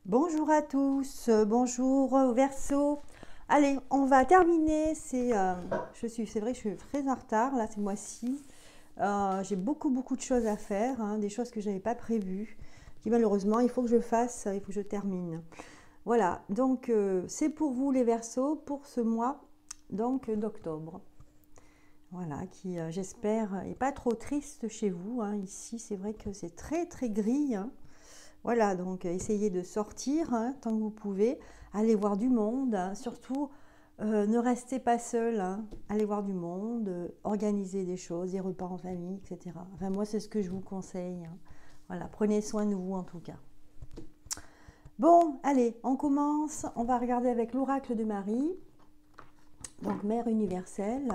Bonjour à tous, bonjour au Verseau. Allez, on va terminer. C'est vrai que je suis très en retard là ce mois-ci. J'ai beaucoup de choses à faire, hein, des choses que je n'avais pas prévues, qui malheureusement il faut que je fasse, il faut que je termine. Voilà, donc c'est pour vous les Verseaux pour ce mois donc d'octobre. Voilà, qui j'espère n'est pas trop triste chez vous, hein. Ici, c'est vrai que c'est très gris, hein. Voilà, donc essayez de sortir, hein, tant que vous pouvez. Allez voir du monde, hein. Surtout, ne restez pas seul, hein. Allez voir du monde, organisez des choses, des repas en famille, etc. Enfin, moi, c'est ce que je vous conseille, hein. Voilà, prenez soin de vous en tout cas. Bon, allez, on commence. On va regarder avec l'oracle de Marie, donc Mère universelle.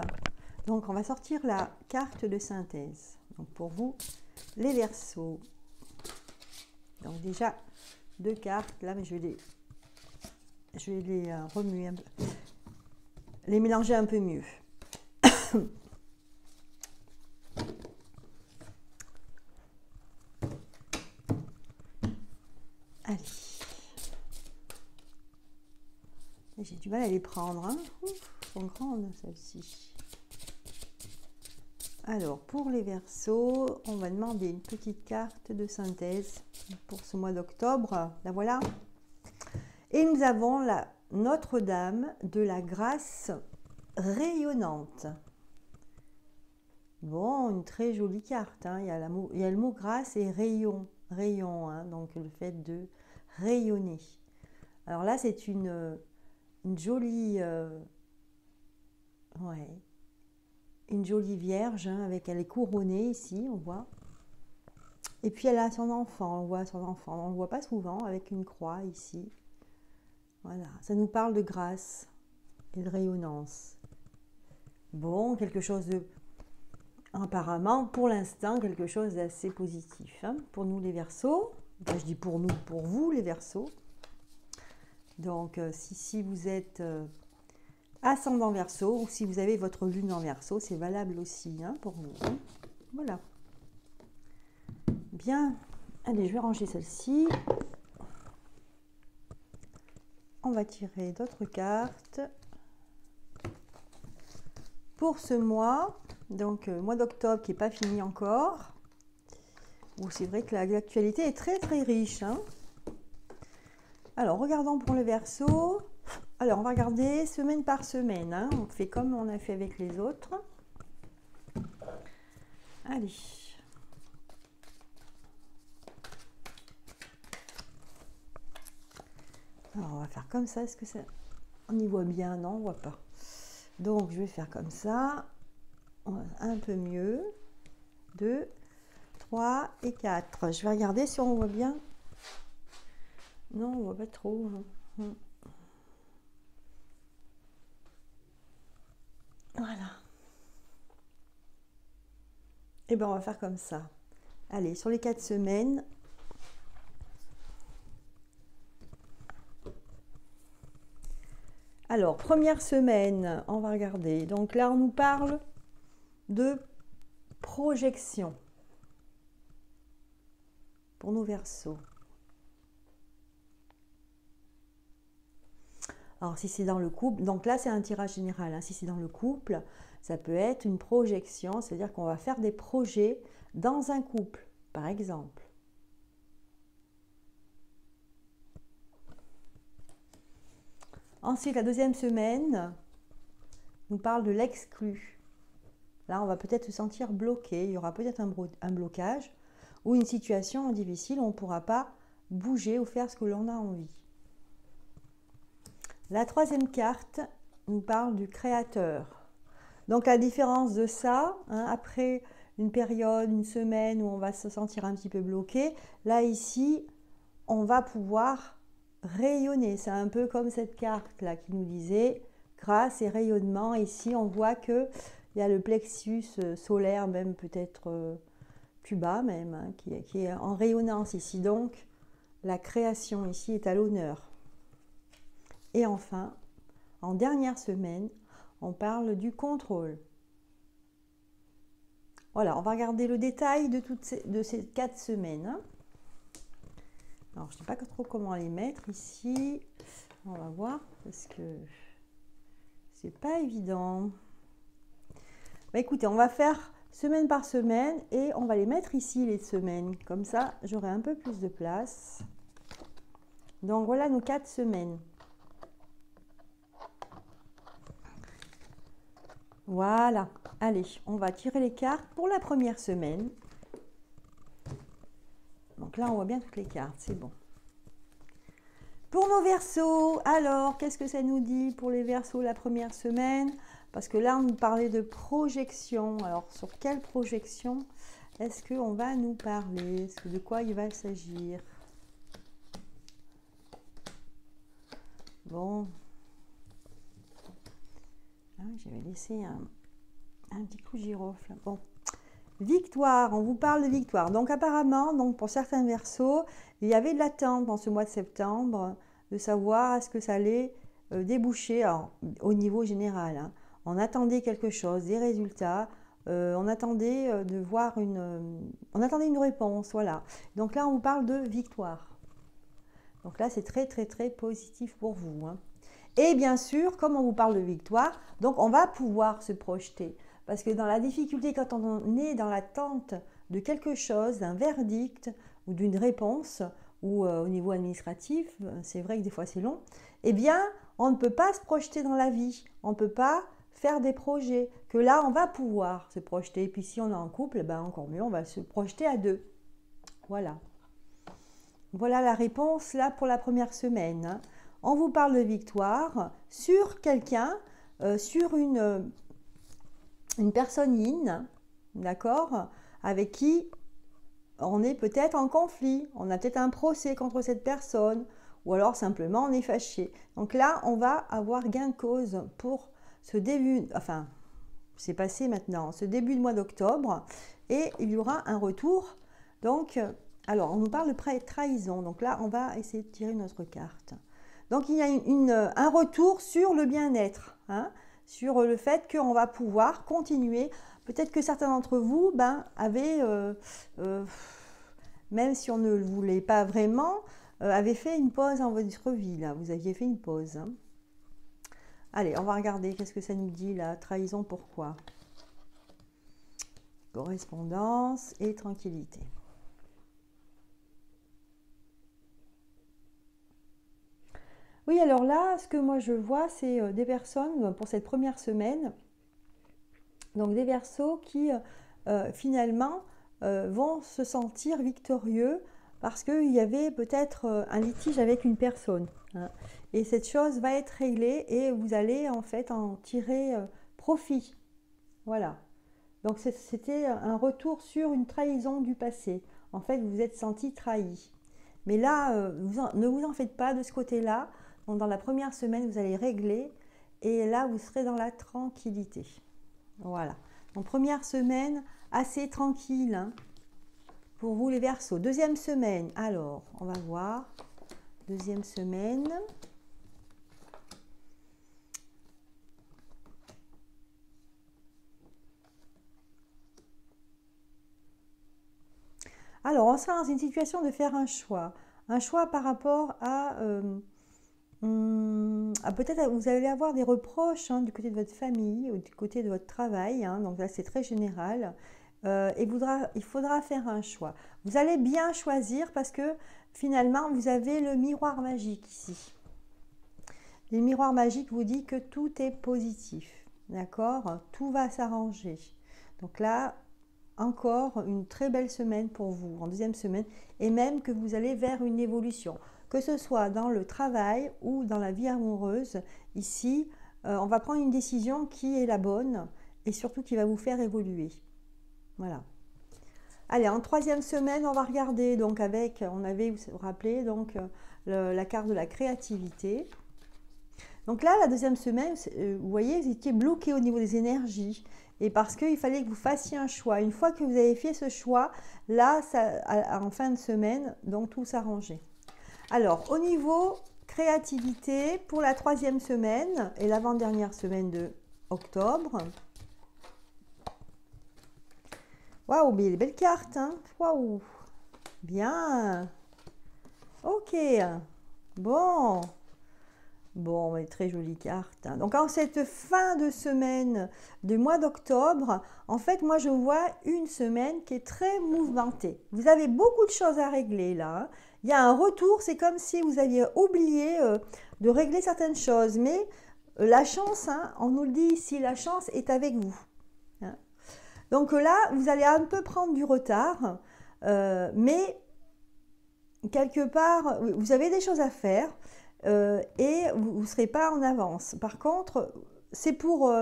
Donc, on va sortir la carte de synthèse. Donc, pour vous, les Verseaux. Donc déjà, deux cartes, là, mais je vais les remuer un peu, les mélanger un peu mieux. Allez. J'ai du mal à les prendre, hein. Elles sont grandes, celles-ci. Alors, pour les Verseaux, on va demander une petite carte de synthèse pour ce mois d'octobre. La voilà. Et nous avons la Notre-Dame de la grâce rayonnante. Bon, une très jolie carte, hein. Il y a le mot grâce et rayon, hein, donc le fait de rayonner. Alors là, c'est une jolie, ouais, une jolie vierge, hein, elle est couronnée ici, on voit. Et puis elle a son enfant, on voit son enfant, on ne le voit pas souvent, avec une croix ici. Voilà, ça nous parle de grâce et de rayonnance. Bon, quelque chose de, apparemment, pour l'instant, quelque chose d'assez positif, hein, pour nous les Verseaux. Enfin, je dis pour nous, pour vous les Verseaux. Donc, si vous êtes ascendant Verseau ou si vous avez votre lune en Verseau, c'est valable aussi, hein, pour vous, hein. Voilà. Bien. Allez, je vais ranger celle-ci. On va tirer d'autres cartes pour ce mois. Donc, mois d'octobre qui n'est pas fini encore. Où c'est vrai que l'actualité est très riche, hein. Alors, regardons pour le Verseau. Alors, on va regarder semaine par semaine, hein. On fait comme on a fait avec les autres. Allez. Alors, on va faire comme ça. Est-ce que ça... On y voit bien? Non, on ne voit pas. Donc, je vais faire comme ça. Un peu mieux. 2, 3 et 4. Je vais regarder si on voit bien. Non, on ne voit pas trop, hein. Voilà. Et bien, on va faire comme ça. Allez, sur les 4 semaines. Alors, première semaine, on va regarder. Donc là, on nous parle de projection pour nos Verseaux. Alors, si c'est dans le couple, donc là, c'est un tirage général, hein. Si c'est dans le couple, ça peut être une projection, c'est-à-dire qu'on va faire des projets dans un couple, par exemple. Ensuite, la deuxième semaine nous parle de l'exclu. Là, on va peut-être se sentir bloqué, il y aura peut-être un blocage ou une situation difficile où on ne pourra pas bouger ou faire ce que l'on a envie. La troisième carte nous parle du créateur. Donc, la différence de ça, hein, après une période, une semaine où on va se sentir un petit peu bloqué, là, ici, on va pouvoir rayonner. C'est un peu comme cette carte-là qui nous disait grâce et rayonnement. Ici, on voit qu'il y a le plexus solaire, même peut-être plus bas même, hein, qui est en rayonnance ici. Donc, la création ici est à l'honneur. Et enfin, en dernière semaine, on parle du contrôle. Voilà, on va regarder le détail de ces 4 semaines, hein. Alors, je ne sais pas trop comment les mettre ici. On va voir parce que c'est pas évident. Bah, écoutez, on va faire semaine par semaine et on va les mettre ici les semaines. Comme ça, j'aurai un peu plus de place. Donc voilà nos 4 semaines. Voilà. Allez, on va tirer les cartes pour la première semaine. Donc là, on voit bien toutes les cartes, c'est bon. Pour nos Verseaux, alors, qu'est-ce que ça nous dit pour les Verseaux la première semaine? Parce que là, on nous parlait de projection. Alors, sur quelle projection est-ce qu'on va nous parler? De quoi il va s'agir? Bon. Ah, j'avais laissé un petit coup de girofle. Bon. Victoire, on vous parle de victoire. Donc apparemment, donc pour certains Verseaux, il y avait de l'attente dans ce mois de septembre, de savoir est-ce que ça allait déboucher au niveau général. Hein. On attendait quelque chose, des résultats, on attendait de voir on attendait une réponse, voilà. Donc là, on vous parle de victoire. Donc là, c'est très, très, très positif pour vous. Hein. Et bien sûr, comme on vous parle de victoire, donc on va pouvoir se projeter. Parce que dans la difficulté, quand on est dans l'attente de quelque chose, d'un verdict ou d'une réponse, ou au niveau administratif, c'est vrai que des fois c'est long, eh bien, on ne peut pas se projeter dans la vie. On ne peut pas faire des projets. Que là, on va pouvoir se projeter. Et puis si on est en couple, ben encore mieux, on va se projeter à 2. Voilà. Voilà la réponse là pour la première semaine. Hein. On vous parle de victoire sur quelqu'un, sur une personne yin, d'accord, avec qui on est peut-être en conflit, on a peut-être un procès contre cette personne, ou alors simplement on est fâché. Donc là, on va avoir gain de cause pour ce début, enfin, c'est passé maintenant, ce début de mois d'octobre, et il y aura un retour. Donc, alors, on nous parle de trahison, donc là, on va essayer de tirer notre carte. Donc, il y a un retour sur le bien-être, hein, sur le fait qu'on va pouvoir continuer. Peut-être que certains d'entre vous avaient, même si on ne le voulait pas vraiment, avaient fait une pause dans votre vie. Là. Vous aviez fait une pause. Hein. Allez, on va regarder qu'est-ce que ça nous dit là. Trahison, pourquoi? Correspondance et tranquillité. Oui, alors là, ce que moi je vois, c'est des personnes pour cette première semaine, donc des Verseaux qui finalement vont se sentir victorieux parce qu'il y avait peut-être un litige avec une personne. Hein, et cette chose va être réglée et vous allez en fait en tirer profit. Voilà. Donc c'était un retour sur une trahison du passé. En fait, vous vous êtes senti trahi. Mais là, ne vous en faites pas de ce côté-là. Donc, dans la première semaine, vous allez régler et là, vous serez dans la tranquillité. Voilà. Donc, première semaine, assez tranquille hein, pour vous les Verseaux. Deuxième semaine, alors, on va voir. Deuxième semaine. Alors, on sera dans une situation de faire un choix. Un choix par rapport à peut-être vous allez avoir des reproches hein, du côté de votre famille ou du côté de votre travail. Hein, donc là, c'est très général. Et il faudra faire un choix. Vous allez bien choisir parce que finalement, vous avez le miroir magique ici. Le miroir magique vous dit que tout est positif. D'accord? Tout va s'arranger. Donc là, encore une très belle semaine pour vous en deuxième semaine et même que vous allez vers une évolution. Que ce soit dans le travail ou dans la vie amoureuse, ici, on va prendre une décision qui est la bonne et surtout qui va vous faire évoluer. Voilà. Allez, en troisième semaine, on va regarder, donc on avait, vous vous rappelez, donc la carte de la créativité. Donc là, la deuxième semaine, vous voyez, vous étiez bloqué au niveau des énergies. Et parce qu'il fallait que vous fassiez un choix. Une fois que vous avez fait ce choix, là, en fin de semaine, donc tout s'arrangeait. Alors, au niveau créativité, pour la troisième semaine et l'avant-dernière semaine de octobre. Waouh, mais les belles cartes, hein. Waouh, bien. Oh, Ok. Bon. Bon, mais très jolie carte. Donc, en cette fin de semaine du mois d'octobre, en fait, moi, je vois une semaine qui est très mouvementée. Vous avez beaucoup de choses à régler là. Il y a un retour, c'est comme si vous aviez oublié de régler certaines choses. Mais la chance, hein, on nous le dit ici, la chance est avec vous. Hein. Donc là, vous allez un peu prendre du retard, mais quelque part, vous avez des choses à faire. Et vous ne serez pas en avance. Par contre, c'est pour,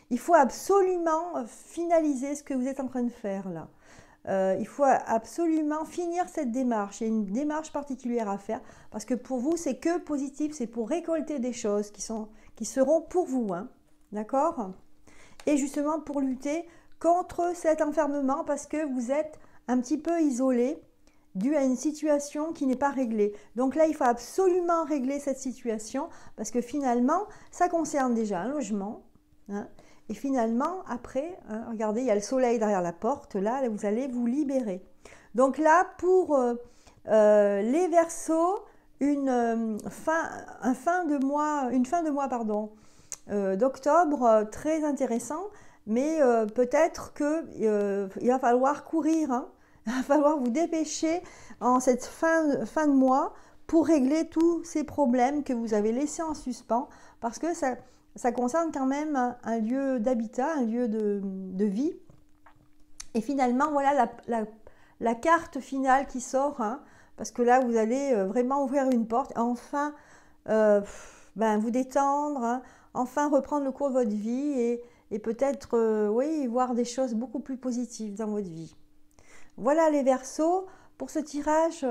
il faut absolument finaliser ce que vous êtes en train de faire là. Il faut absolument finir cette démarche. Il y a une démarche particulière à faire parce que pour vous, c'est que positif, c'est pour récolter des choses qui seront pour vous. Hein. D'accord? Et justement pour lutter contre cet enfermement parce que vous êtes un petit peu isolé dû à une situation qui n'est pas réglée. Donc là, il faut absolument régler cette situation parce que finalement, ça concerne déjà un logement. Hein, et finalement, après, hein, regardez, il y a le soleil derrière la porte. Là, vous allez vous libérer. Donc là, pour les Verseaux, une fin de mois d'octobre très intéressant. Mais peut-être qu'il va falloir courir. Hein. Il va falloir vous dépêcher en cette fin de mois pour régler tous ces problèmes que vous avez laissés en suspens parce que ça concerne quand même un lieu d'habitat, un lieu de vie. Et finalement, voilà la carte finale qui sort, hein, parce que là, vous allez vraiment ouvrir une porte, enfin vous détendre, hein, enfin reprendre le cours de votre vie et peut-être oui, voir des choses beaucoup plus positives dans votre vie. Voilà les Verseaux. Pour ce tirage,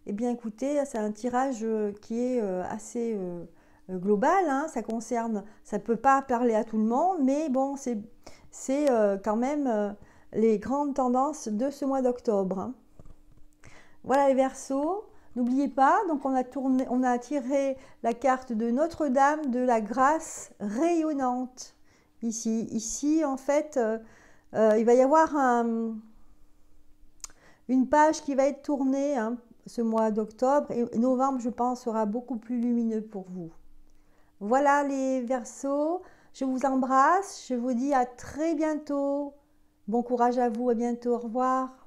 eh bien écoutez, c'est un tirage qui est assez global. Hein, ça ne peut pas parler à tout le monde, mais bon, c'est quand même les grandes tendances de ce mois d'octobre. Hein. Voilà les Verseaux. N'oubliez pas, donc on a tiré la carte de Notre-Dame de la grâce rayonnante. Ici en fait, il va y avoir une page qui va être tournée hein, ce mois d'octobre et novembre, je pense, sera beaucoup plus lumineux pour vous. Voilà les Verseaux, je vous embrasse, je vous dis à très bientôt. Bon courage à vous, à bientôt, au revoir.